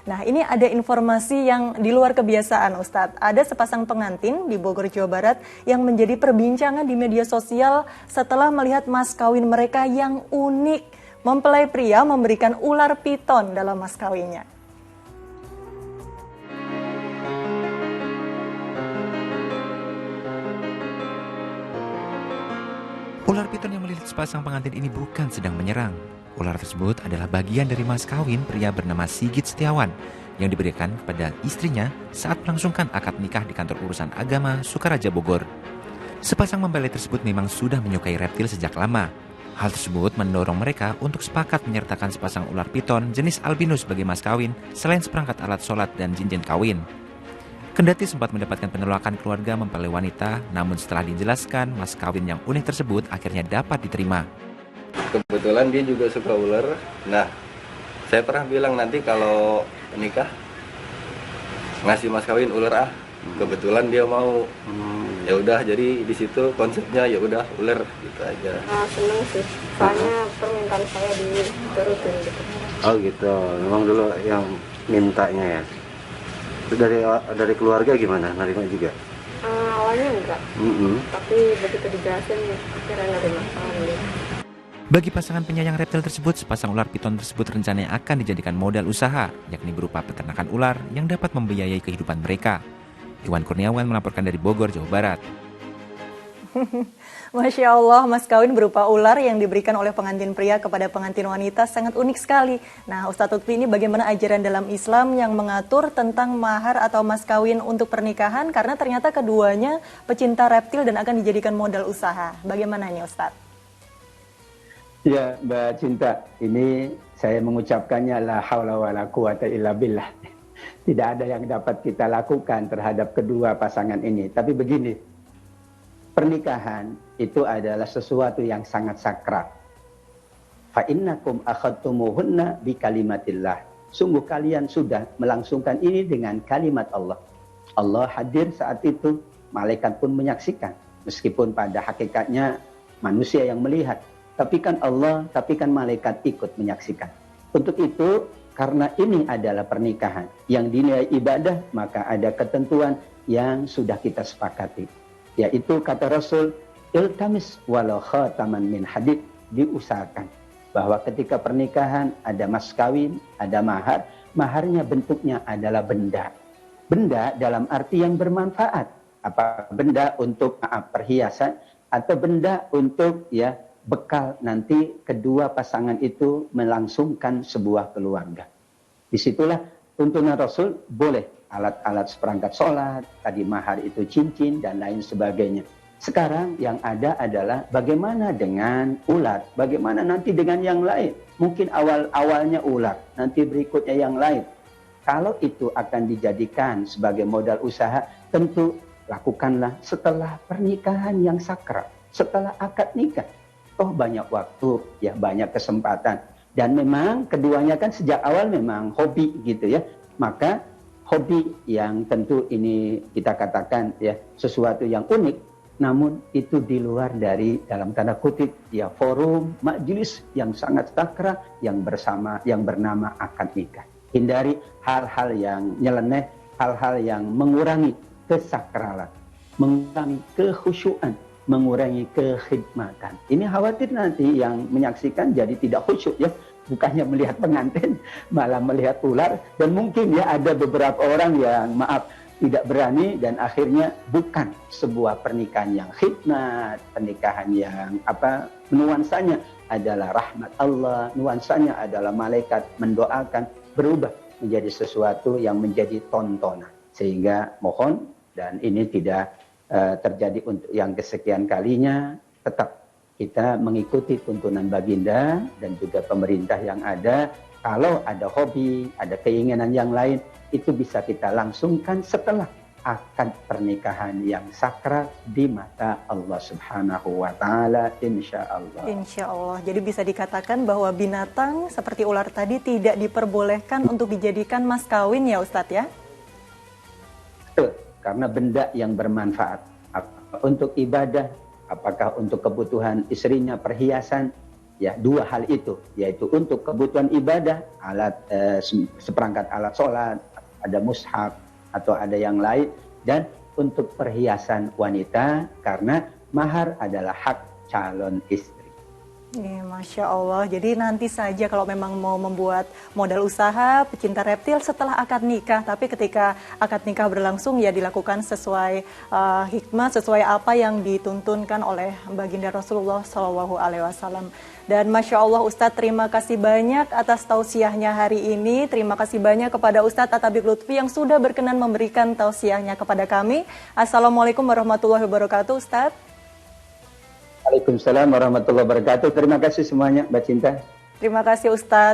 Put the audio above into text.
Nah, ini ada informasi yang di luar kebiasaan, Ustadz. Ada sepasang pengantin di Bogor, Jawa Barat yang menjadi perbincangan di media sosial setelah melihat mas kawin mereka yang unik. Mempelai pria memberikan ular piton dalam mas kawinnya. Ular piton yang melilit sepasang pengantin ini bukan sedang menyerang. Ular tersebut adalah bagian dari mas kawin pria bernama Sigit Setiawan yang diberikan kepada istrinya saat melangsungkan akad nikah di kantor urusan agama Sukaraja Bogor. Sepasang mempelai tersebut memang sudah menyukai reptil sejak lama. Hal tersebut mendorong mereka untuk sepakat menyertakan sepasang ular piton jenis albino sebagai mas kawin selain seperangkat alat sholat dan cincin kawin. Kendati sempat mendapatkan penolakan keluarga mempelai wanita, namun setelah dijelaskan, mas kawin yang unik tersebut akhirnya dapat diterima. Kebetulan dia juga suka ular. Nah, saya pernah bilang nanti kalau nikah ngasih mas kawin ular Kebetulan dia mau. Ya udah, jadi di situ konsepnya ya udah ular gitu aja. Seneng sih, soalnya permintaan saya diturutin gitu. Oh gitu, memang dulu yang mintanya ya. Dari keluarga gimana? Nerima juga? Awalnya enggak, tapi begitu dijelasin akhirnya nerima. Bagi pasangan penyayang reptil tersebut, sepasang ular piton tersebut rencananya akan dijadikan modal usaha, yakni berupa peternakan ular yang dapat membiayai kehidupan mereka. Iwan Kurniawan melaporkan dari Bogor, Jawa Barat. Masya Allah, mas kawin berupa ular yang diberikan oleh pengantin pria kepada pengantin wanita sangat unik sekali. Nah, Ustadz Lutfi, ini bagaimana ajaran dalam Islam yang mengatur tentang mahar atau mas kawin untuk pernikahan? Karena ternyata keduanya pecinta reptil dan akan dijadikan modal usaha. Bagaimana nih Ustadz? Ya, Mbak Cinta, ini saya mengucapkannya la haula wala quwata illa billah. Tidak ada yang dapat kita lakukan terhadap kedua pasangan ini. Tapi begini, pernikahan itu adalah sesuatu yang sangat sakral. Fa innakum akhadtumuhunna bi kalimatillah. Sungguh kalian sudah melangsungkan ini dengan kalimat Allah. Allah hadir saat itu, malaikat pun menyaksikan. Meskipun pada hakikatnya manusia yang melihat, tapi kan Allah, tapi kan malaikat ikut menyaksikan. Untuk itu, karena ini adalah pernikahan yang dinilai ibadah, maka ada ketentuan yang sudah kita sepakati. Yaitu kata Rasul, iltamis walau khataman min hadid, diusahakan bahwa ketika pernikahan ada mas kawin, ada mahar, maharnya bentuknya adalah benda. Benda dalam arti yang bermanfaat. Apa benda untuk perhiasan atau benda untuk bekal nanti kedua pasangan itu melangsungkan sebuah keluarga. Disitulah tuntunan Rasul boleh alat-alat seperangkat sholat, tadi mahar itu cincin dan lain sebagainya. Sekarang yang ada adalah bagaimana dengan ular, bagaimana nanti dengan yang lain. Mungkin awalnya ular, nanti berikutnya yang lain. Kalau itu akan dijadikan sebagai modal usaha, tentu lakukanlah setelah pernikahan yang sakral, setelah akad nikah. Oh banyak waktu, banyak kesempatan. Dan memang keduanya kan sejak awal memang hobi gitu ya. Maka hobi yang tentu ini kita katakan sesuatu yang unik, namun itu di luar dari dalam tanda kutip forum majelis yang sangat sakral yang bernama akad nikah. Hindari hal-hal yang nyeleneh, hal-hal yang mengurangi kesakralan, mengurangi kekhusyuan, mengurangi kekhidmatan. Ini khawatir nanti yang menyaksikan jadi tidak khusyuk bukannya melihat pengantin malah melihat ular, dan mungkin ada beberapa orang yang tidak berani dan akhirnya bukan sebuah pernikahan yang khidmat, pernikahan yang nuansanya adalah rahmat Allah, nuansanya adalah malaikat mendoakan, berubah menjadi sesuatu yang menjadi tontonan. Sehingga mohon, dan ini tidak terjadi untuk yang kesekian kalinya, tetap kita mengikuti tuntunan baginda dan juga pemerintah yang ada. Kalau ada hobi, ada keinginan yang lain, itu bisa kita langsungkan setelah akad pernikahan yang sakral di mata Allah Subhanahu wa Ta'ala, insya Allah. Insya Allah. Jadi bisa dikatakan bahwa binatang seperti ular tadi tidak diperbolehkan untuk dijadikan mas kawin ya Ustadz ya? Betul. Karena benda yang bermanfaat untuk ibadah, apakah untuk kebutuhan istrinya perhiasan, ya dua hal itu, yaitu untuk kebutuhan ibadah, seperangkat alat sholat, ada mushaf atau ada yang lain, dan untuk perhiasan wanita karena mahar adalah hak calon istri. Masya Allah, jadi nanti saja kalau memang mau membuat modal usaha pecinta reptil setelah akad nikah, tapi ketika akad nikah berlangsung ya dilakukan sesuai hikmah, sesuai apa yang dituntunkan oleh baginda Rasulullah SAW. Dan Masya Allah Ustadz, terima kasih banyak atas tausiahnya hari ini. Terima kasih banyak kepada Ustadz Atabik Lutfi yang sudah berkenan memberikan tausiahnya kepada kami. Assalamualaikum warahmatullahi wabarakatuh Ustadz. Waalaikumsalam warahmatullahi wabarakatuh. Terima kasih semuanya, Mbak Cinta. Terima kasih Ustadz.